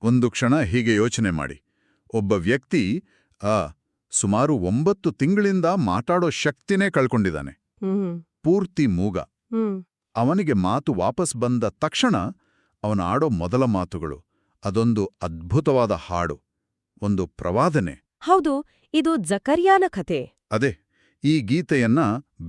ಒಂದು ಕ್ಷಣ ಹೀಗೆ ಯೋಚನೆ ಮಾಡಿ. ಒಬ್ಬ ವ್ಯಕ್ತಿ ಸುಮಾರು 9 ತಿಂಗಳಿಂದ ಮಾತಾಡೋ ಶಕ್ತಿನೇ ಕಳ್ಕೊಂಡಿದ್ದಾನೆ. ಪೂರ್ತಿ ಮೂಗ. ಅವನಿಗೆ ಮಾತು ವಾಪಸ್ ಬಂದ ತಕ್ಷಣ ಅವನ ಆಡೋ ಮೊದಲ ಮಾತುಗಳು ಅದೊಂದು ಅದ್ಭುತವಾದ ಹಾಡು, ಒಂದು ಪ್ರವಾದನೆ. ಹೌದು, ಇದು ಜಕರ್ಯಾನ ಕಥೆ. ಅದೇ, ಈ ಗೀತೆಯನ್ನ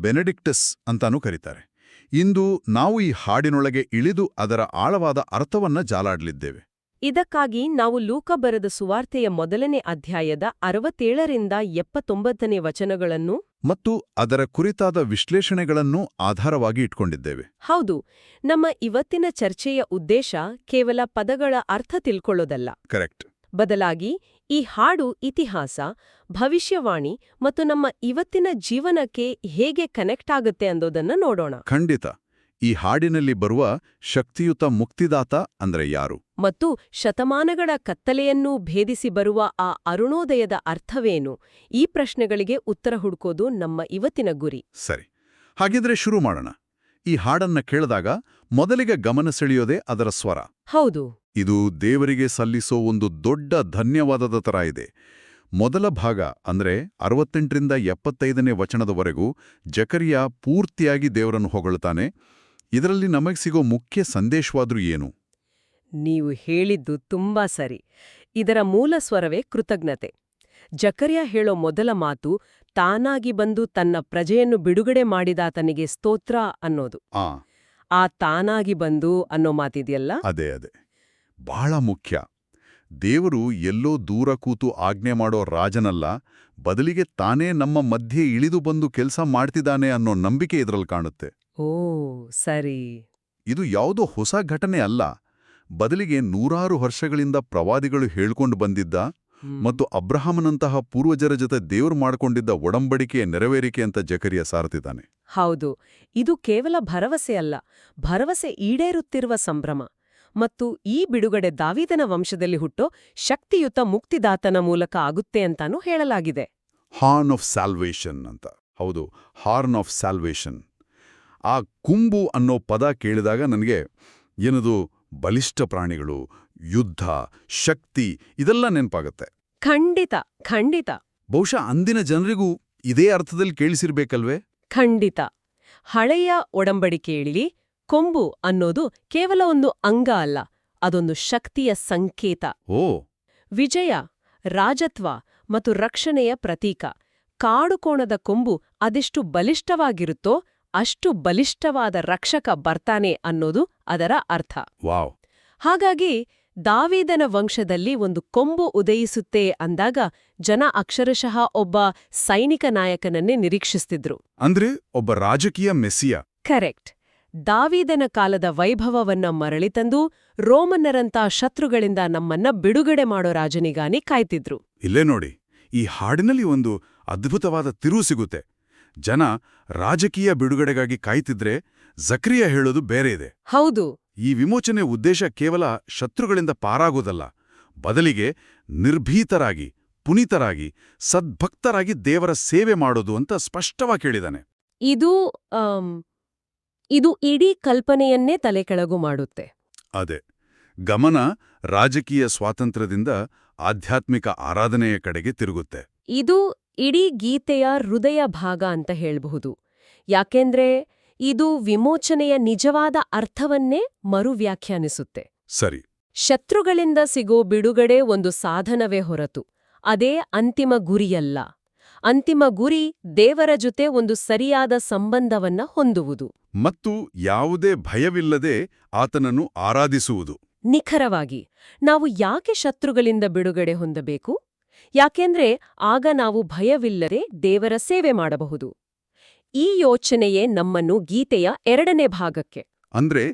ಬೆನೆಡಿಕ್ಟಸ್ ಅಂತಾನೂ ಕರೀತಾರೆ. ಇಂದು ನಾವು ಈ ಹಾಡಿನೊಳಗೆ ಇಳಿದು ಅದರ ಆಳವಾದ ಅರ್ಥವನ್ನ ಜಾಲಾಡ್ಲಿದ್ದೇವೆ. ಇದಕ್ಕಾಗಿ ನಾವು ಲೂಕ ಬರೆದ ಸುವಾರ್ತೆಯ ಮೊದಲನೇ ಅಧ್ಯಾಯದ 67ರಿಂದ 79ನೇ ವಚನಗಳನ್ನು ಮತ್ತು ಅದರ ಕುರಿತಾದ ವಿಶ್ಲೇಷಣೆಗಳನ್ನೂ ಆಧಾರವಾಗಿ ಇಟ್ಕೊಂಡಿದ್ದೇವೆ. ಹೌದು, ನಮ್ಮ ಇವತ್ತಿನ ಚರ್ಚೆಯ ಉದ್ದೇಶ ಕೇವಲ ಪದಗಳ ಅರ್ಥ ತಿಳ್ಕೊಳ್ಳೋದಲ್ಲ. ಕರೆಕ್ಟ್. ಬದಲಾಗಿ ಈ ಹಾಡು ಇತಿಹಾಸ, ಭವಿಷ್ಯವಾಣಿ ಮತ್ತು ನಮ್ಮ ಇವತ್ತಿನ ಜೀವನಕ್ಕೆ ಹೇಗೆ ಕನೆಕ್ಟ್ ಆಗುತ್ತೆ ಅನ್ನೋದನ್ನ ನೋಡೋಣ. ಖಂಡಿತ. ಈ ಹಾಡಿನಲ್ಲಿ ಬರುವ ಶಕ್ತಿಯುತ ಮುಕ್ತಿದಾತ ಅಂದ್ರೆ ಯಾರು? ಮತ್ತು ಶತಮಾನಗಳ ಕತ್ತಲೆಯನ್ನೂ ಭೇದಿಸಿ ಬರುವ ಆ ಅರುಣೋದಯದ ಅರ್ಥವೇನು? ಈ ಪ್ರಶ್ನೆಗಳಿಗೆ ಉತ್ತರ ಹುಡುಕೋದು ನಮ್ಮ ಇವತ್ತಿನ ಗುರಿ. ಸರಿ, ಹಾಗಿದ್ರೆ ಶುರು ಮಾಡೋಣ. ಈ ಹಾಡನ್ನ ಕೇಳಿದಾಗ ಮೊದಲಿಗೆ ಗಮನ ಸೆಳೆಯೋದೇ ಅದರ ಸ್ವರ. ಹೌದು, ಇದು ದೇವರಿಗೆ ಸಲ್ಲಿಸೋ ಒಂದು ದೊಡ್ಡ ಧನ್ಯವಾದದ ತರ ಇದೆ. ಮೊದಲ ಭಾಗ ಅಂದ್ರೆ 68ರಿಂದ 75ನೇ ವಚನದವರೆಗೂ ಜಕರಿಯ ಪೂರ್ತಿಯಾಗಿ ದೇವರನ್ನು ಹೊಗಳುತ್ತಾನೆ. ಇದರಲ್ಲಿ ನಮಗೆ ಸಿಗೋ ಮುಖ್ಯ ಸಂದೇಶವಾದ್ರೂ ಏನು? ನೀವು ಹೇಳಿದ್ದು ತುಂಬಾ ಸರಿ. ಇದರ ಮೂಲ ಸ್ವರವೇ ಕೃತಜ್ಞತೆ. ಜಕರ್ಯ ಹೇಳೋ ಮೊದಲ ಮಾತು ತಾನಾಗಿ ಬಂದು ತನ್ನ ಪ್ರಜೆಯನ್ನು ಬಿಡುಗಡೆ ಮಾಡಿದಾತನಿಗೆ ಸ್ತೋತ್ರ ಅನ್ನೋದು. ಆ ತಾನಾಗಿ ಬಂದು ಅನ್ನೋ ಮಾತಿದೆಯಲ್ಲ, ಅದೇ ಬಹಳ ಮುಖ್ಯ. ದೇವರು ಎಲ್ಲೋ ದೂರ ಕೂತು ಆಜ್ಞೆ ಮಾಡೋ ರಾಜನಲ್ಲ, ಬದಲಿಗೆ ತಾನೇ ನಮ್ಮ ಮಧ್ಯೆ ಇಳಿದು ಬಂದು ಕೆಲಸ ಮಾಡ್ತಿದ್ದಾನೆ ಅನ್ನೋ ನಂಬಿಕೆ ಇದರಲ್ಲಿ ಕಾಣುತ್ತೆ. ಓ ಸರಿ. ಇದು ಯಾವುದೋ ಹೊಸ ಘಟನೆ ಅಲ್ಲ, ಬದಲಿಗೆ ನೂರಾರು ವರ್ಷಗಳಿಂದ ಪ್ರವಾದಿಗಳು ಹೇಳ್ಕೊಂಡು ಬಂದಿದ್ದ ಮತ್ತು ಅಬ್ರಹಾಮನಂತಹ ಪೂರ್ವಜರ ಜೊತೆ ದೇವರು ಮಾಡಿಕೊಂಡಿದ್ದ ಒಡಂಬಡಿಕೆಯ ನೆರವೇರಿಕೆ ಅಂತ ಜಕರಿಯ ಸಾರ್ತಿದ್ದಾನೆ. ಹೌದು, ಇದು ಕೇವಲ ಭರವಸೆ ಅಲ್ಲ, ಭರವಸೆ ಈಡೇರುತ್ತಿರುವ ಸಂಭ್ರಮ. ಮತ್ತು ಈ ಬಿಡುಗಡೆ ದಾವೀದನ ವಂಶದಲ್ಲಿ ಹುಟ್ಟೋ ಶಕ್ತಿಯುತ ಮುಕ್ತಿದಾತನ ಮೂಲಕ ಆಗುತ್ತೆ ಅಂತಾನೂ ಹೇಳಲಾಗಿದೆ. ಹಾರ್ನ್ ಆಫ್ ಸ್ಯಾಲ್ವೇಷನ್ ಅಂತ. ಹೌದು, ಹಾರ್ನ್ ಆಫ್ ಸ್ಯಾಲ್ವೇಷನ್. ಆ ಕುಂಬು ಅನ್ನೋ ಪದ ಕೇಳಿದಾಗ ನನಗೆ ಏನದು ಬಲಿಷ್ಠ ಪ್ರಾಣಿಗಳು, ಯುದ್ಧ, ಶಕ್ತಿ ಇದೆಲ್ಲ ನೆನಪಾಗುತ್ತೆ. ಖಂಡಿತ ಖಂಡಿತ. ಬಹುಶಃ ಅಂದಿನ ಜನರಿಗೂ ಇದೇ ಅರ್ಥದಲ್ಲಿ ಕೇಳಿಸಿರ್ಬೇಕಲ್ವೇ? ಖಂಡಿತ. ಹಳೆಯ ಒಡಂಬಡಿಕೆಯಲ್ಲಿ ಕೊಂಬು ಅನ್ನೋದು ಕೇವಲ ಒಂದು ಅಂಗ ಅಲ್ಲ, ಅದೊಂದು ಶಕ್ತಿಯ ಸಂಕೇತ. ವಿಜಯ, ರಾಜತ್ವ ಮತ್ತು ರಕ್ಷಣೆಯ ಪ್ರತೀಕ. ಕಾಡುಕೋಣದ ಕೊಂಬು ಅದೆಷ್ಟು ಬಲಿಷ್ಠವಾಗಿರುತ್ತೋ ಅಷ್ಟು ಬಲಿಷ್ಠವಾದ ರಕ್ಷಕ ಬರ್ತಾನೆ ಅನ್ನೋದು ಅದರ ಅರ್ಥ. ವಾವ್. ಹಾಗಾಗಿ ದಾವೀದನ ವಂಶದಲ್ಲಿ ಒಂದು ಕೊಂಬು ಉದಯಿಸುತ್ತೆ ಅಂದಾಗ ಜನ ಅಕ್ಷರಶಃ ಒಬ್ಬ ಸೈನಿಕ ನಾಯಕನನ್ನೇ ನಿರೀಕ್ಷಿಸ್ತಿದ್ರು. ಅಂದ್ರೆ ಒಬ್ಬ ರಾಜಕೀಯ ಮೆಸ್ಸಿಯ. ಕರೆಕ್ಟ್. ದಾವೀದನ ಕಾಲದ ವೈಭವವನ್ನ ಮರಳಿತಂದು ರೋಮನ್ನರಂಥ ಶತ್ರುಗಳಿಂದ ನಮ್ಮನ್ನ ಬಿಡುಗಡೆ ಮಾಡೋ ರಾಜನಿಗಾನಿ ಕಾಯ್ತಿದ್ರು. ಇಲ್ಲೇ ನೋಡಿ, ಈ ಹಾಡಿನಲ್ಲಿ ಒಂದು ಅದ್ಭುತವಾದ ತಿರುವು ಸಿಗುತ್ತೆ. ಜನ ರಾಜಕೀಯ ಬಿಡುಗಡೆಗಾಗಿ ಕಾಯ್ತಿದ್ರೆ ಜಕರಿಯ ಹೇಳೋದು ಬೇರೆ ಇದೆ. ಹೌದು, ಈ ವಿಮೋಚನೆ ಉದ್ದೇಶ ಕೇವಲ ಶತ್ರುಗಳಿಂದ ಪಾರಾಗೋದಲ್ಲ, ಬದಲಿಗೆ ನಿರ್ಭೀತರಾಗಿ, ಪುನೀತರಾಗಿ, ಸದ್ಭಕ್ತರಾಗಿ ದೇವರ ಸೇವೆ ಮಾಡೋದು ಅಂತ ಸ್ಪಷ್ಟವಾಗಿ ಹೇಳಿದಾನೆ. ಇದು ಇಡೀ ಕಲ್ಪನೆಯನ್ನೇ ತಲೆಕೆಳಗು ಮಾಡುತ್ತೆ. ಅದೇ, ಗಮನ ರಾಜಕೀಯ ಸ್ವಾತಂತ್ರ್ಯದಿಂದ ಆಧ್ಯಾತ್ಮಿಕ ಆರಾಧನೆಯ ಕಡೆಗೆ ತಿರುಗುತ್ತೆ. ಇದು ಇಡೀ ಗೀತೆಯ ಹೃದಯ ಭಾಗ ಅಂತ ಹೇಳ್ಬಹುದು. ಯಾಕೆಂದ್ರೆ ಇದು ವಿಮೋಚನೆಯ ನಿಜವಾದ ಅರ್ಥವನ್ನೇ ಮರುವ್ಯಾಖ್ಯಾನಿಸುತ್ತೆ. ಸರಿ. ಶತ್ರುಗಳಿಂದ ಸಿಗೋ ಬಿಡುಗಡೆ ಒಂದು ಸಾಧನವೇ ಹೊರತು ಅದೇ ಅಂತಿಮ ಗುರಿಯಲ್ಲ. ಅಂತಿಮ ಗುರಿ ದೇವರ ಜೊತೆ ಒಂದು ಸರಿಯಾದ ಸಂಬಂಧವನ್ನ ಹೊಂದುವುದು ಮತ್ತು ಯಾವುದೇ ಭಯವಿಲ್ಲದೆ ಆತನನ್ನು ಆರಾಧಿಸುವುದು. ನಿಖರವಾಗಿ. ನಾವು ಯಾಕೆ ಶತ್ರುಗಳಿಂದ ಬಿಡುಗಡೆ ಹೊಂದಬೇಕು? ಯಾಕೆಂದ್ರೆ ಆಗ ನಾವು ಭಯವಿಲ್ಲದೆ ದೇವರ ಸೇವೆ ಮಾಡಬಹುದು. ಈ ಯೋಚನೆಯೇ ನಮ್ಮನ್ನು ಗೀತೆಯ 2ನೇ ಭಾಗಕ್ಕೆ, ಅಂದ್ರೆ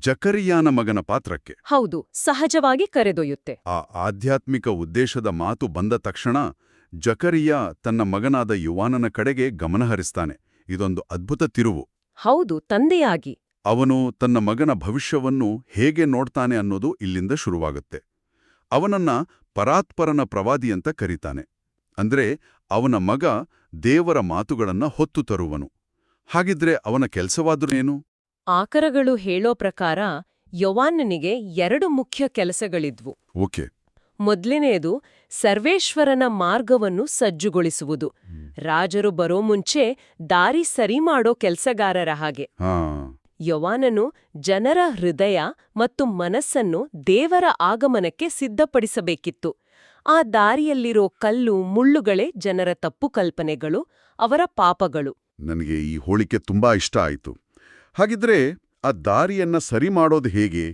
ಜಕರಿಯಾನ ಮಗನ ಪಾತ್ರಕ್ಕೆ, ಹೌದು, ಸಹಜವಾಗಿ ಕರೆದೊಯ್ಯುತ್ತೆ. ಆ ಆಧ್ಯಾತ್ಮಿಕ ಉದ್ದೇಶದ ಮಾತು ಬಂದ ತಕ್ಷಣ ಜಕರಿಯ ತನ್ನ ಮಗನಾದ ಯುವಾನನ ಕಡೆಗೆ ಗಮನಹರಿಸ್ತಾನೆ. ಇದೊಂದು ಅದ್ಭುತ ತಿರುವು. ಹೌದು, ತಂದೆಯಾಗಿ ಅವನು ತನ್ನ ಮಗನ ಭವಿಷ್ಯವನ್ನು ಹೇಗೆ ನೋಡ್ತಾನೆ ಅನ್ನೋದು ಇಲ್ಲಿಂದ ಶುರುವಾಗುತ್ತೆ. ಅವನನ್ನ ಪರಾತ್ಪರನ ಪ್ರವಾದಿ ಅಂತ ಕರೀತಾನೆ. ಅಂದ್ರೆ ಅವನ ಮಗ ದೇವರ ಮಾತುಗಳನ್ನ ಹೊತ್ತು ತರುವನು. ಹಾಗಿದ್ರೆ ಅವನ ಕೆಲಸವಾದ್ರೂ ಏನು? ಆಕರಗಳು ಹೇಳೋ ಪ್ರಕಾರ ಯೋವಾನನಿಗೆ 2 ಮುಖ್ಯ ಕೆಲಸಗಳಿದ್ವು. ಓಕೆ. ಮೊದಲನೆಯದು ಸರ್ವೇಶ್ವರನ ಮಾರ್ಗವನ್ನು ಸಜ್ಜುಗೊಳಿಸುವುದು. ರಾಜರು ಬರೋ ಮುಂಚೆ ದಾರಿ ಸರಿ ಮಾಡೋ ಕೆಲ್ಸಗಾರರ ಹಾಗೆ. ಹಾ. ಯೋವಾನನು ಜನರ ಹೃದಯ ಮತ್ತು ಮನಸ್ಸನ್ನು ದೇವರ ಆಗಮನಕ್ಕೆ ಸಿದ್ಧಪಡಿಸಬೇಕಿತ್ತು. ಆ ದಾರಿಯಲ್ಲಿರೋ ಕಲ್ಲು ಮುಳ್ಳುಗಳೇ ಜನರ ತಪ್ಪು ಕಲ್ಪನೆಗಳು, ಅವರ ಪಾಪಗಳು. ನನಗೆ ಈ ಹೋಳಿಕೆ ತುಂಬಾ ಇಷ್ಟ ಆಯಿತು. ಹಾಗಿದ್ರೆ ಆ ದಾರಿಯನ್ನ ಸರಿ ಮಾಡೋದು ಹೇಗೆ?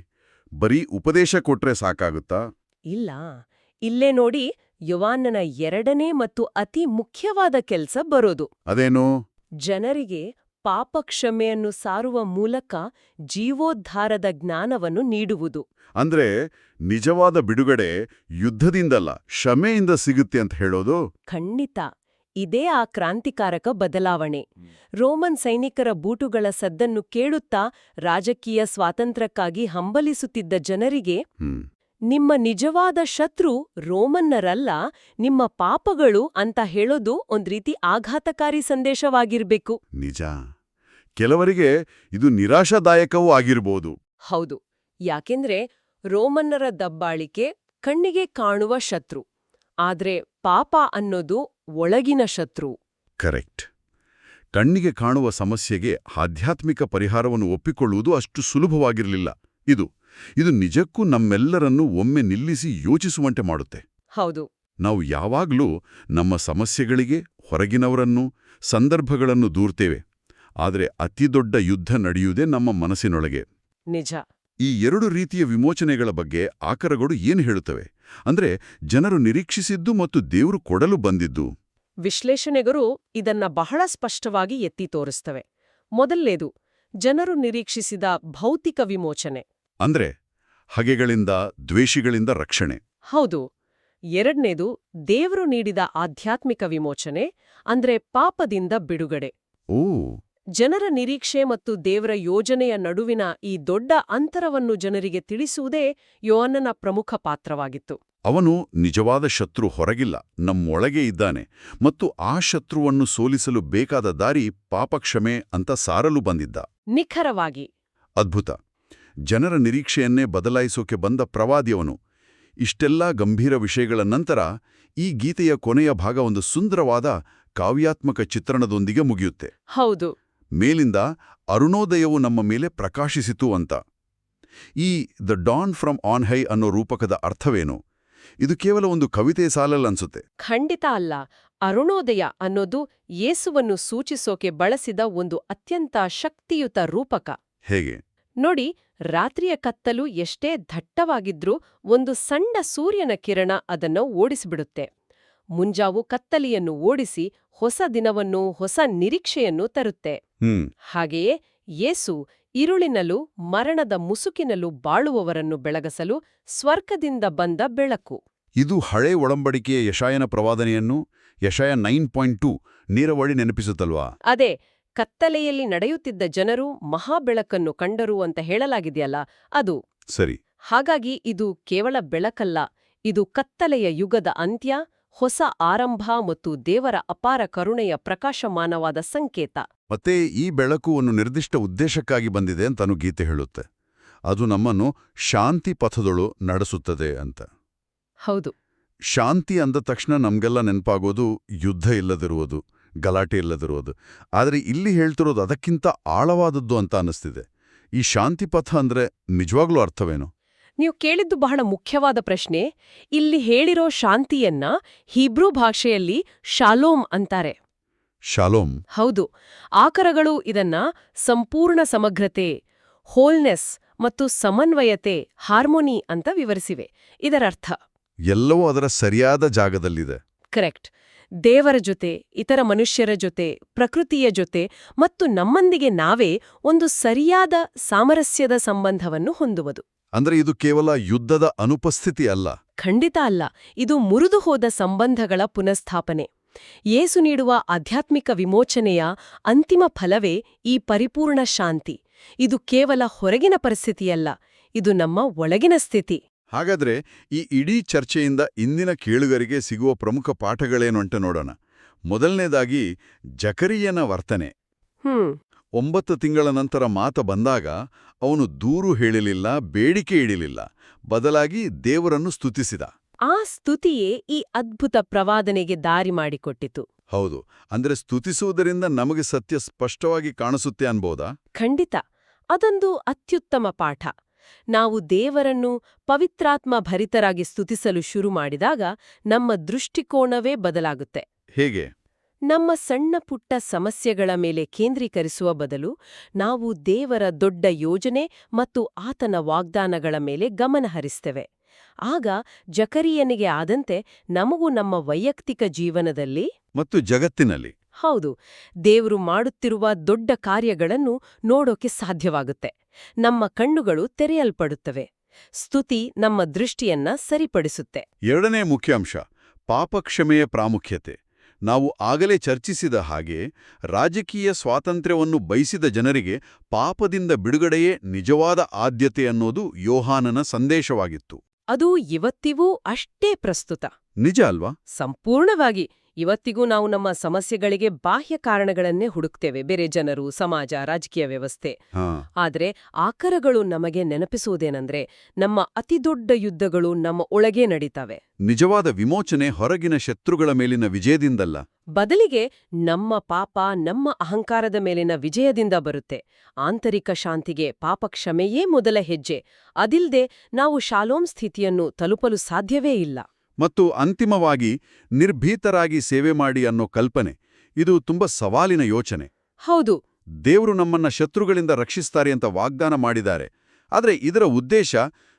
ಬರೀ ಉಪದೇಶ ಕೊಟ್ರೆ ಸಾಕಾಗುತ್ತಾ? ಇಲ್ಲ, ಇಲ್ಲೇ ನೋಡಿ ಯೋವಾನನ 2ನೇ ಮತ್ತು ಅತಿ ಮುಖ್ಯವಾದ ಕೆಲ್ಸ ಬರೋದು. ಅದೇನು? ಜನರಿಗೆ ಪಾಪ ಕ್ಷಮೆಯನ್ನು ಸಾರುವ ಮೂಲಕ ಜೀವೋದ್ಧಾರದ ಜ್ಞಾನವನ್ನು ನೀಡುವುದು. ಅಂದ್ರೆ ನಿಜವಾದ ಬಿಡುಗಡೆ ಯುದ್ಧದಿಂದಲ್ಲ, ಕ್ಷಮೆಯಿಂದ ಸಿಗುತ್ತೆ ಅಂತ ಹೇಳೋದು? ಖಂಡಿತ. ಇದೇ ಆ ಕ್ರಾಂತಿಕಾರಕ ಬದಲಾವಣೆ. ರೋಮನ್ ಸೈನಿಕರ ಬೂಟುಗಳ ಸದ್ದನ್ನು ಕೇಳುತ್ತಾ ರಾಜಕೀಯ ಸ್ವಾತಂತ್ರ್ಯಕ್ಕಾಗಿ ಹಂಬಲಿಸುತ್ತಿದ್ದ ಜನರಿಗೆ ನಿಮ್ಮ ನಿಜವಾದ ಶತ್ರು ರೋಮನ್ನರಲ್ಲ, ನಿಮ್ಮ ಪಾಪಗಳು ಅಂತ ಹೇಳೋದು ಒಂದ್ ರೀತಿ ಆಘಾತಕಾರಿ ಸಂದೇಶವಾಗಿರ್ಬೇಕು. ನಿಜ. ಕೆಲವರಿಗೆ ಇದು ನಿರಾಶಾದಾಯಕವೂ ಆಗಿರ್ಬೋದು. ಹೌದು, ಯಾಕೆಂದ್ರೆ ರೋಮನ್ನರ ದಬ್ಬಾಳಿಕೆ ಕಣ್ಣಿಗೆ ಕಾಣುವ ಶತ್ರು, ಆದ್ರೆ ಪಾಪ ಅನ್ನೋದು ಒಳಗಿನ ಶತ್ರು. ಕರೆಕ್ಟ್. ಕಣ್ಣಿಗೆ ಕಾಣುವ ಸಮಸ್ಯೆಗೆ ಆಧ್ಯಾತ್ಮಿಕ ಪರಿಹಾರವನ್ನು ಒಪ್ಪಿಕೊಳ್ಳುವುದು ಅಷ್ಟು ಸುಲಭವಾಗಿರಲಿಲ್ಲ. ಇದು ನಿಜಕ್ಕೂ ನಮ್ಮೆಲ್ಲರನ್ನೂ ಒಮ್ಮೆ ನಿಲ್ಲಿಸಿ ಯೋಚಿಸುವಂತೆ ಮಾಡುತ್ತೆ. ಹೌದು. ನಾವು ಯಾವಾಗ್ಲೂ ನಮ್ಮ ಸಮಸ್ಯೆಗಳಿಗೆ ಹೊರಗಿನವರನ್ನು, ಸಂದರ್ಭಗಳನ್ನು ದೂರ್ತೇವೆ. ಆದರೆ ಅತಿದೊಡ್ಡ ಯುದ್ಧ ನಡೆಯುವುದೇ ನಮ್ಮ ಮನಸ್ಸಿನೊಳಗೆ. ನಿಜ. ಈ 2 ರೀತಿಯ ವಿಮೋಚನೆಗಳ ಬಗ್ಗೆ ಆಕರಗಳು ಏನು ಹೇಳುತ್ತವೆ? ಅಂದ್ರೆ ಜನರು ನಿರೀಕ್ಷಿಸಿದ್ದು ಮತ್ತು ದೇವರು ಕೊಡಲು ಬಂದಿದ್ದು. ವಿಶ್ಲೇಷಣೆಗರು ಇದನ್ನ ಬಹಳ ಸ್ಪಷ್ಟವಾಗಿ ಎತ್ತಿ ತೋರಿಸ್ತವೆ. ಮೊದಲನೇದು, ಜನರು ನಿರೀಕ್ಷಿಸಿದ ಭೌತಿಕ ವಿಮೋಚನೆ. ಅಂದ್ರೆ ಹಗೆಗಳಿಂದ, ದ್ವೇಷಿಗಳಿಂದ ರಕ್ಷಣೆ. ಹೌದು. ಎರಡನೇದು, ದೇವರು ನೀಡಿದ ಆಧ್ಯಾತ್ಮಿಕ ವಿಮೋಚನೆ, ಅಂದ್ರೆ ಪಾಪದಿಂದ ಬಿಡುಗಡೆ. ಓ. ಜನರ ನಿರೀಕ್ಷೆ ಮತ್ತು ದೇವರ ಯೋಜನೆಯ ನಡುವಿನ ಈ ದೊಡ್ಡ ಅಂತರವನ್ನು ಜನರಿಗೆ ತಿಳಿಸುವುದೇ ಯೋಹಾನನ ಪ್ರಮುಖ ಪಾತ್ರವಾಗಿತ್ತು. ಅವನು ನಿಜವಾದ ಶತ್ರು ಹೊರಗಿಲ್ಲ, ನಮ್ಮೊಳಗೆ ಇದ್ದಾನೆ, ಮತ್ತು ಆ ಶತ್ರುವನ್ನು ಸೋಲಿಸಲು ಬೇಕಾದ ದಾರಿ ಪಾಪಕ್ಷಮೆ ಅಂತ ಸಾರಲು ಬಂದಿದ್ದ. ನಿಖರವಾಗಿ. ಅದ್ಭುತ. ಜನರ ನಿರೀಕ್ಷೆಯನ್ನೇ ಬದಲಾಯಿಸೋಕೆ ಬಂದ ಪ್ರವಾದಿಯವನು. ಇಷ್ಟೆಲ್ಲಾ ಗಂಭೀರ ವಿಷಯಗಳ ನಂತರ ಈ ಗೀತೆಯ ಕೊನೆಯ ಭಾಗ ಒಂದು ಸುಂದರವಾದ ಕಾವ್ಯಾತ್ಮಕ ಚಿತ್ರಣದೊಂದಿಗೆ ಮುಗಿಯುತ್ತೆ. ಹೌದು. ಮೇಲಿಂದ ಅರುಣೋದಯವು ನಮ್ಮ ಮೇಲೆ ಪ್ರಕಾಶಿಸಿತು ಅಂತ. ಈ the Don from on high ಅನ್ನೋ ರೂಪಕದ ಅರ್ಥವೇನು? ಇದು ಕೇವಲ ಒಂದು ಕವಿತೆ ಸಾಲಲ್ಲನ್ಸುತ್ತೆ. ಖಂಡಿತ ಅಲ್ಲ. ಅರುಣೋದಯ ಅನ್ನೋದು ಯೇಸುವನ್ನು ಸೂಚಿಸೋಕೆ ಬಳಸಿದ ಒಂದು ಅತ್ಯಂತ ಶಕ್ತಿಯುತ ರೂಪಕ. ಹೇಗೆ? ನೋಡಿ, ರಾತ್ರಿಯ ಕತ್ತಲು ಎಷ್ಟೇ ದಟ್ಟವಾಗಿದ್ರೂ ಒಂದು ಸಣ್ಣ ಸೂರ್ಯನ ಕಿರಣ ಅದನ್ನು ಓಡಿಸಿಬಿಡುತ್ತೆ. ಮುಂಜಾವು ಕತ್ತಲಿಯನ್ನು ಓಡಿಸಿ ಹೊಸ ದಿನವನ್ನು, ಹೊಸ ನಿರೀಕ್ಷೆಯನ್ನು ತರುತ್ತೆ. ಹಾಗೆಯೇ ಯೇಸು ಇರುಳಿನಲ್ಲೂ ಮರಣದ ಮುಸುಕಿನಲ್ಲೂ ಬಾಳುವವರನ್ನು ಬೆಳಗಸಲು ಸ್ವರ್ಗದಿಂದ ಬಂದ ಬೆಳಕು. ಇದು ಹಳೆ ಒಡಂಬಡಿಕೆಯ ಯಶಾಯನ ಪ್ರವಾದನೆಯನ್ನು, ಯಶಾಯ 9.2 ನೇರವಳಿ ನೆನಪಿಸುತ್ತಲ್ವಾ? ಅದೇ, ಕತ್ತಲೆಯಲ್ಲಿ ನಡೆಯುತ್ತಿದ್ದ ಜನರು ಮಹಾಬೆಳಕನ್ನು ಕಂಡರು ಅಂತ ಹೇಳಲಾಗಿದೆಯಲ್ಲ, ಅದು. ಸರಿ. ಹಾಗಾಗಿ ಇದು ಕೇವಲ ಬೆಳಕಲ್ಲ, ಇದು ಕತ್ತಲೆಯ ಯುಗದ ಅಂತ್ಯ, ಹೊಸ ಆರಂಭ ಮತ್ತು ದೇವರ ಅಪಾರ ಕರುಣೆಯ ಪ್ರಕಾಶಮಾನವಾದ ಸಂಕೇತ. ಮತ್ತೆ ಈ ಬೆಳಕು ಒಂದು ನಿರ್ದಿಷ್ಟ ಉದ್ದೇಶಕ್ಕಾಗಿ ಬಂದಿದೆ ಅಂತನೂ ಗೀತೆ ಹೇಳುತ್ತೆ. ಅದು ನಮ್ಮನ್ನು ಶಾಂತಿ ಪಥದೊಳು ನಡೆಸುತ್ತದೆ ಅಂತ. ಹೌದು. ಶಾಂತಿ ಅಂದ ತಕ್ಷಣ ನಮ್ಗೆಲ್ಲ ನೆನಪಾಗೋದು ಯುದ್ಧ ಇಲ್ಲದಿರುವುದು, ಗಲಾಟೆ ಇಲ್ಲದಿರುವುದು. ಆದರೆ ಇಲ್ಲಿ ಹೇಳ್ತಿರೋದು ಅದಕ್ಕಿಂತ ಆಳವಾದದ್ದು ಅಂತ ಅನ್ನಿಸ್ತಿದೆ. ಈ ಶಾಂತಿ ಪಥ ಅಂದ್ರೆ ನಿಜವಾಗ್ಲೂ ಅರ್ಥವೇನು? ನೀವು ಕೇಳಿದ್ದು ಬಹಳ ಮುಖ್ಯವಾದ ಪ್ರಶ್ನೆ. ಇಲ್ಲಿ ಹೇಳಿರೋ ಶಾಂತಿಯನ್ನ ಹೀಬ್ರೂ ಭಾಷೆಯಲ್ಲಿ ಶಾಲೋಮ್ ಅಂತಾರೆ. ಶಾಲೋಮ್? ಹೌದು. ಆಕರಗಳು ಇದನ್ನ ಸಂಪೂರ್ಣ ಸಮಗ್ರತೆ, ಹೋಲ್ನೆಸ್ ಮತ್ತು ಸಮನ್ವಯತೆ, ಹಾರ್ಮೋನಿ ಅಂತ ವಿವರಿಸಿವೆ. ಇದರರ್ಥ ಎಲ್ಲವೂ ಅದರ ಸರಿಯಾದ ಜಾಗದಲ್ಲಿದೆ. ಕರೆಕ್ಟ್. ದೇವರ ಜೊತೆ, ಇತರ ಮನುಷ್ಯರ ಜೊತೆ, ಪ್ರಕೃತಿಯ ಜೊತೆ ಮತ್ತು ನಮ್ಮೊಂದಿಗೆ ನಾವೇ ಒಂದು ಸರಿಯಾದ ಸಾಮರಸ್ಯದ ಸಂಬಂಧವನ್ನು ಹೊಂದುವುದು. ಅಂದ್ರೆ ಇದು ಕೇವಲ ಯುದ್ಧದ ಅನುಪಸ್ಥಿತಿ ಅಲ್ಲ. ಖಂಡಿತ ಅಲ್ಲ. ಇದು ಮುರಿದು ಹೋದ ಸಂಬಂಧಗಳ ಪುನಃಸ್ಥಾಪನೆ. ಯೇಸು ನೀಡುವ ಆಧ್ಯಾತ್ಮಿಕ ವಿಮೋಚನೆಯ ಅಂತಿಮ ಫಲವೇ ಈ ಪರಿಪೂರ್ಣ ಶಾಂತಿ. ಇದು ಕೇವಲ ಹೊರಗಿನ ಪರಿಸ್ಥಿತಿಯಲ್ಲ, ಇದು ನಮ್ಮ ಒಳಗಿನ ಸ್ಥಿತಿ. ಹಾಗಾದ್ರೆ ಈ ಇಡೀ ಚರ್ಚೆಯಿಂದ ಇಂದಿನ ಕೇಳುಗರಿಗೆ ಸಿಗುವ ಪ್ರಮುಖ ಪಾಠಗಳೇನು ಅಂತ ನೋಡೋಣ. ಮೊದಲನೇದಾಗಿ ಜಕರೀಯನ ವರ್ತನೆ. 9 ತಿಂಗಳ ನಂತರ ಮಾತ ಬಂದಾಗ ಅವನು ದೂರು ಹೇಳಲಿಲ್ಲ, ಬೇಡಿಕೆ ಇಡಲಿಲ್ಲ, ಬದಲಾಗಿ ದೇವರನ್ನು ಸ್ತುತಿಸಿದ. ಆ ಸ್ತುತಿಯೇ ಈ ಅದ್ಭುತ ಪ್ರವಾದನೆಗೆ ದಾರಿ ಮಾಡಿಕೊಟ್ಟಿತು. ಹೌದು, ಅಂದ್ರೆ ಸ್ತುತಿಸುವುದರಿಂದ ನಮಗೆ ಸತ್ಯ ಸ್ಪಷ್ಟವಾಗಿ ಕಾಣಿಸುತ್ತೆ ಅನ್ಬೋದಾ? ಖಂಡಿತ. ಅದೊಂದು ಅತ್ಯುತ್ತಮ ಪಾಠ. ನಾವು ದೇವರನ್ನು ಪವಿತ್ರಾತ್ಮ ಭರಿತರಾಗಿ ಸ್ತುತಿಸಲು ಶುರು ಮಾಡಿದಾಗ ನಮ್ಮ ದೃಷ್ಟಿಕೋನವೇ ಬದಲಾಗುತ್ತೆ. ಹೇಗೆ? ನಮ್ಮ ಸಣ್ಣ ಪುಟ್ಟ ಸಮಸ್ಯೆಗಳ ಮೇಲೆ ಕೇಂದ್ರೀಕರಿಸುವ ಬದಲು ನಾವು ದೇವರ ದೊಡ್ಡ ಯೋಜನೆ ಮತ್ತು ಆತನ ವಾಗ್ದಾನಗಳ ಮೇಲೆ ಗಮನ ಹರಿಸ್ತೇವೆ. ಆಗ ಜಕರೀಯನಿಗೆ ಆದಂತೆ ನಮಗೂ ನಮ್ಮ ವೈಯಕ್ತಿಕ ಜೀವನದಲ್ಲಿ ಮತ್ತು ಜಗತ್ತಿನಲ್ಲಿ ಹೌದು, ದೇವರು ಮಾಡುತ್ತಿರುವ ದೊಡ್ಡ ಕಾರ್ಯಗಳನ್ನು ನೋಡೋಕೆ ಸಾಧ್ಯವಾಗುತ್ತೆ. ನಮ್ಮ ಕಣ್ಣುಗಳು ತೆರೆಯಲ್ಪಡುತ್ತವೆ. ಸ್ತುತಿ ನಮ್ಮ ದೃಷ್ಟಿಯನ್ನ ಸರಿಪಡಿಸುತ್ತೆ. ಎರಡನೇ ಮುಖ್ಯ ಅಂಶ, ಪಾಪಕ್ಷಮೆಯ ಪ್ರಾಮುಖ್ಯತೆ. ನಾವು ಆಗಲೇ ಚರ್ಚಿಸಿದ ಹಾಗೆ ರಾಜಕೀಯ ಸ್ವಾತಂತ್ರ್ಯವನ್ನು ಬಯಸಿದ ಜನರಿಗೆ ಪಾಪದಿಂದ ಬಿಡುಗಡೆಯೇ ನಿಜವಾದ ಆದ್ಯತೆ ಅನ್ನೋದು ಯೋಹಾನನ ಸಂದೇಶವಾಗಿತ್ತು. ಅದು ಇವತ್ತಿಗೂ ಅಷ್ಟೇ ಪ್ರಸ್ತುತ. ನಿಜ ಅಲ್ವಾ? ಸಂಪೂರ್ಣವಾಗಿ. ಇವತ್ತಿಗೂ ನಾವು ನಮ್ಮ ಸಮಸ್ಯೆಗಳಿಗೆ ಬಾಹ್ಯ ಕಾರಣಗಳನ್ನೇ ಹುಡುಕ್ತೇವೆ, ಬೇರೆ ಜನರು, ಸಮಾಜ, ರಾಜಕೀಯ ವ್ಯವಸ್ಥೆ. ಆದ್ರೆ ಆಕರಗಳು ನಮಗೆ ನೆನಪಿಸುವುದೇನೆಂದ್ರೆ ನಮ್ಮ ಅತಿದೊಡ್ಡ ಯುದ್ಧಗಳು ನಮ್ಮ ಒಳಗೇ ನಡೀತವೆ. ನಿಜವಾದ ವಿಮೋಚನೆ ಹೊರಗಿನ ಶತ್ರುಗಳ ಮೇಲಿನ ವಿಜಯದಿಂದಲ್ಲ, ಬದಲಿಗೆ ನಮ್ಮ ಪಾಪ, ನಮ್ಮ ಅಹಂಕಾರದ ಮೇಲಿನ ವಿಜಯದಿಂದ ಬರುತ್ತೆ. ಆಂತರಿಕ ಶಾಂತಿಗೆ ಪಾಪಕ್ಷಮೆಯೇ ಮೊದಲ ಹೆಜ್ಜೆ. ಅದಿಲ್ದೆ ನಾವು ಶಾಲೋಮ್ ಸ್ಥಿತಿಯನ್ನು ತಲುಪಲು ಸಾಧ್ಯವೇ ಇಲ್ಲ. ಮತ್ತು ಅಂತಿಮವಾಗಿ ನಿರ್ಭೀತರಾಗಿ ಸೇವೆ ಮಾಡಿ ಅನ್ನೋ ಕಲ್ಪನೆ, ಇದು ತುಂಬಾ ಸವಾಲಿನ ಯೋಚನೆ. ಹೌದು, ದೇವರು ನಮ್ಮನ್ನ ಶತ್ರುಗಳಿಂದ ರಕ್ಷಿಸ್ತಾರೆ ಅಂತ ವಾಗ್ದಾನ ಮಾಡಿದ್ದಾರೆ. ಆದರೆ ಇದರ ಉದ್ದೇಶ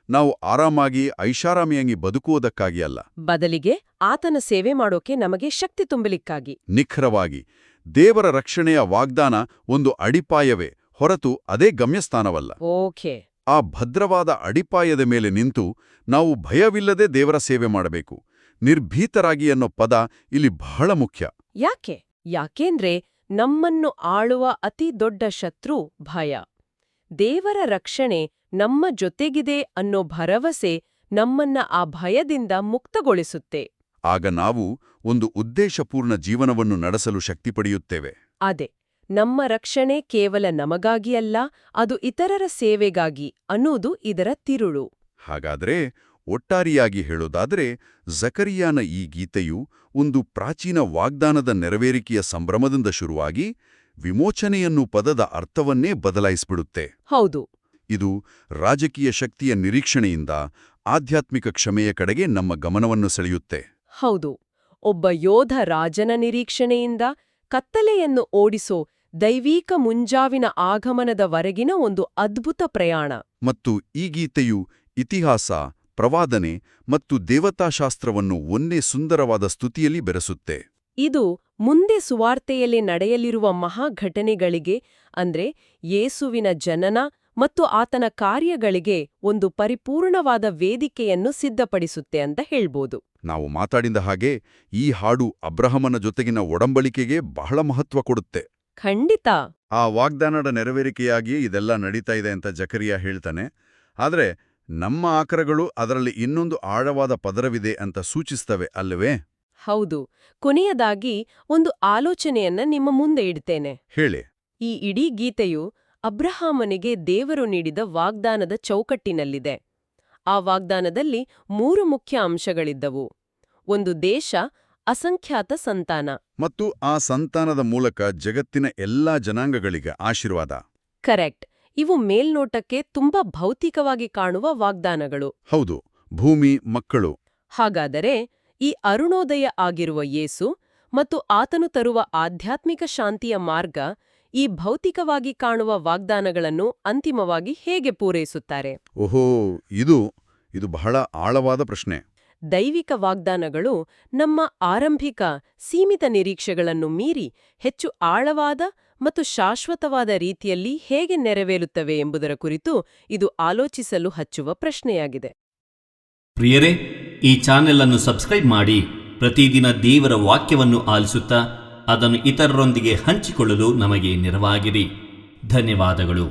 ನಾವು ಆರಾಮಾಗಿ ಐಷಾರಾಮಿಯಾಗಿ ಬದುಕುವುದಕ್ಕಾಗಿ ಅಲ್ಲ. ಬದಲಿಗೆ ಆತನ ಸೇವೆ ಮಾಡೋಕೆ ನಮಗೆ ಶಕ್ತಿ ತುಂಬಲಿಕ್ಕಾಗಿ. ನಿಖರವಾಗಿ ದೇವರ ರಕ್ಷಣೆಯ ವಾಗ್ದಾನ ಒಂದು ಅಡಿಪಾಯವೇ ಹೊರತು ಅದೇ ಗಮ್ಯಸ್ಥಾನವಲ್ಲ. ಓಕೆ. ಆ ಭದ್ರವಾದ ಅಡಿಪಾಯದ ಮೇಲೆ ನಿಂತು ನಾವು ಭಯವಿಲ್ಲದೆ ದೇವರ ಸೇವೆ ಮಾಡಬೇಕು. ನಿರ್ಭೀತರಾಗಿ ಅನ್ನೋ ಪದ ಇಲ್ಲಿ ಬಹಳ ಮುಖ್ಯ. ಯಾಕೆಂದ್ರೆ ನಮ್ಮನ್ನು ಆಳುವ ಅತಿ ದೊಡ್ಡ ಶತ್ರು ಭಯ. ದೇವರ ರಕ್ಷಣೆ ನಮ್ಮ ಜೊತೆಗಿದೆ ಅನ್ನೋ ಭರವಸೆ ನಮ್ಮನ್ನ ಆ ಭಯದಿಂದ ಮುಕ್ತಗೊಳಿಸುತ್ತೆ. ಆಗ ನಾವು ಒಂದು ಉದ್ದೇಶಪೂರ್ಣ ಜೀವನವನ್ನು ನಡೆಸಲು ಶಕ್ತಿ ಪಡೆಯುತ್ತೇವೆ. ಅದೇ, ನಮ್ಮ ರಕ್ಷಣೆ ಕೇವಲ ನಮಗಾಗಿ ಅಲ್ಲ, ಅದು ಇತರರ ಸೇವೆಗಾಗಿ ಅನ್ನೋದು ಇದರ ತಿರುಳು. ಹಾಗಾದ್ರೆ ಒಟ್ಟಾರೆಯಾಗಿ ಹೇಳೋದಾದ್ರೆ ಜಕರಿಯಾನ ಈ ಗೀತೆಯು ಒಂದು ಪ್ರಾಚೀನ ವಾಗ್ದಾನದ ನೆರವೇರಿಕೆಯ ಸಂಭ್ರಮದಿಂದ ಶುರುವಾಗಿ ವಿಮೋಚನೆಯನ್ನು ಪದದ ಅರ್ಥವನ್ನೇ ಬದಲಾಯಿಸ್ಬಿಡುತ್ತೆ. ಹೌದು. ಇದು ರಾಜಕೀಯ ಶಕ್ತಿಯ ನಿರೀಕ್ಷಣೆಯಿಂದ ಆಧ್ಯಾತ್ಮಿಕ ಕ್ಷಮೆಯ ಕಡೆಗೆ ನಮ್ಮ ಗಮನವನ್ನು ಸೆಳೆಯುತ್ತೆ. ಹೌದು, ಒಬ್ಬ ಯೋಧ ರಾಜನ ನಿರೀಕ್ಷಣೆಯಿಂದ ಕತ್ತಲೆಯನ್ನು ಓಡಿಸೋ ದೈವೀಕ ಮುಂಜಾವಿನ ಆಗಮನದವರೆಗಿನ ಒಂದು ಅದ್ಭುತ ಪ್ರಯಾಣ. ಮತ್ತು ಈ ಗೀತೆಯು ಇತಿಹಾಸ, ಪ್ರವಾದನೆ ಮತ್ತು ದೇವತಾಶಾಸ್ತ್ರವನ್ನು ಒಂದೇ ಸುಂದರವಾದ ಸ್ತುತಿಯಲ್ಲಿ ಬೆರೆಸುತ್ತೆ. ಇದು ಮುಂದೆ ಸುವಾರ್ತೆಯಲ್ಲಿ ನಡೆಯಲಿರುವ ಮಹಾಘಟನೆಗಳಿಗೆ, ಅಂದ್ರೆ ಯೇಸುವಿನ ಜನನ ಮತ್ತು ಆತನ ಕಾರ್ಯಗಳಿಗೆ ಒಂದು ಪರಿಪೂರ್ಣವಾದ ವೇದಿಕೆಯನ್ನು ಸಿದ್ಧಪಡಿಸುತ್ತೆ ಅಂತ ಹೇಳ್ಬೋದು. ನಾವು ಮಾತಾಡಿದ ಹಾಗೆ ಈ ಹಾಡು ಅಬ್ರಹಮನ ಜೊತೆಗಿನ ಒಡಂಬಡಿಕೆಗೆ ಬಹಳ ಮಹತ್ವ ಕೊಡುತ್ತೆ. ಖಂಡಿತ. ಆ ವಾಗ್ದಾನದ ನೆರವೇರಿಕೆಯಾಗಿ ಇದೆಲ್ಲ ನಡೀತಾ ಇದೆ ಅಂತ ಜಕರಿಯಾ ಹೇಳ್ತಾನೆ. ಆದ್ರೆ ನಮ್ಮ ಆಕರಗಳು ಅದರಲ್ಲಿ ಇನ್ನೊಂದು ಆಳವಾದ ಪದರವಿದೆ ಅಂತ ಸೂಚಿಸ್ತವೆ ಅಲ್ಲವೇ? ಹೌದು. ಕೊನೆಯದಾಗಿ ಒಂದು ಆಲೋಚನೆಯನ್ನ ನಿಮ್ಮ ಮುಂದೆ ಇಡ್ತೇನೆ. ಹೇಳಿ. ಈ ಇಡೀ ಗೀತೆಯು ಅಬ್ರಹಾಮನಿಗೆ ದೇವರು ನೀಡಿದ ವಾಗ್ದಾನದ ಚೌಕಟ್ಟಿನಲ್ಲಿದೆ. ಆ ವಾಗ್ದಾನದಲ್ಲಿ 3 ಮುಖ್ಯ ಅಂಶಗಳಿದ್ದವು. ಒಂದು ದೇಶ, ಅಸಂಖ್ಯಾತ ಸಂತಾನ ಮತ್ತು ಆ ಸಂತಾನದ ಮೂಲಕ ಜಗತ್ತಿನ ಎಲ್ಲಾ ಜನಾಂಗಗಳಿಗೆ ಆಶೀರ್ವಾದ. ಕರೆಕ್ಟ್. ಇವು ಮೇಲ್ನೋಟಕ್ಕೆ ತುಂಬಾ ಭೌತಿಕವಾಗಿ ಕಾಣುವ ವಾಗ್ದಾನಗಳು. ಹೌದು, ಭೂಮಿ, ಮಕ್ಕಳು. ಹಾಗಾದರೆ ಈ ಅರುಣೋದಯ ಆಗಿರುವ ಯೇಸು ಮತ್ತು ಆತನು ತರುವ ಆಧ್ಯಾತ್ಮಿಕ ಶಾಂತಿಯ ಮಾರ್ಗ ಈ ಭೌತಿಕವಾಗಿ ಕಾಣುವ ವಾಗ್ದಾನಗಳನ್ನು ಅಂತಿಮವಾಗಿ ಹೇಗೆ ಪೂರೈಸುತ್ತಾರೆ? ಓಹೋ, ಇದು ಬಹಳ ಆಳವಾದ ಪ್ರಶ್ನೆ. ದೈವಿಕ ವಾಗ್ದಾನಗಳು ನಮ್ಮ ಆರಂಭಿಕ ಸೀಮಿತ ನಿರೀಕ್ಷೆಗಳನ್ನು ಮೀರಿ ಹೆಚ್ಚು ಆಳವಾದ ಮತ್ತು ಶಾಶ್ವತವಾದ ರೀತಿಯಲ್ಲಿ ಹೇಗೆ ನೆರವೇರುತ್ತವೆ ಎಂಬುದರ ಕುರಿತು ಇದು ಆಲೋಚಿಸಲು ಹಚ್ಚುವ ಪ್ರಶ್ನೆಯಾಗಿದೆ. ಪ್ರಿಯರೇ, ಈ ಚಾನೆಲ್ ಅನ್ನು ಸಬ್ಸ್ಕ್ರೈಬ್ ಮಾಡಿ ಪ್ರತಿದಿನ ದೇವರ ವಾಕ್ಯವನ್ನು ಆಲಿಸುತ್ತಾ ಅದನ್ನು ಇತರರೊಂದಿಗೆ ಹಂಚಿಕೊಳ್ಳಲು ನಮಗೆ ನೆರವಾಗಿರಿ. ಧನ್ಯವಾದಗಳು.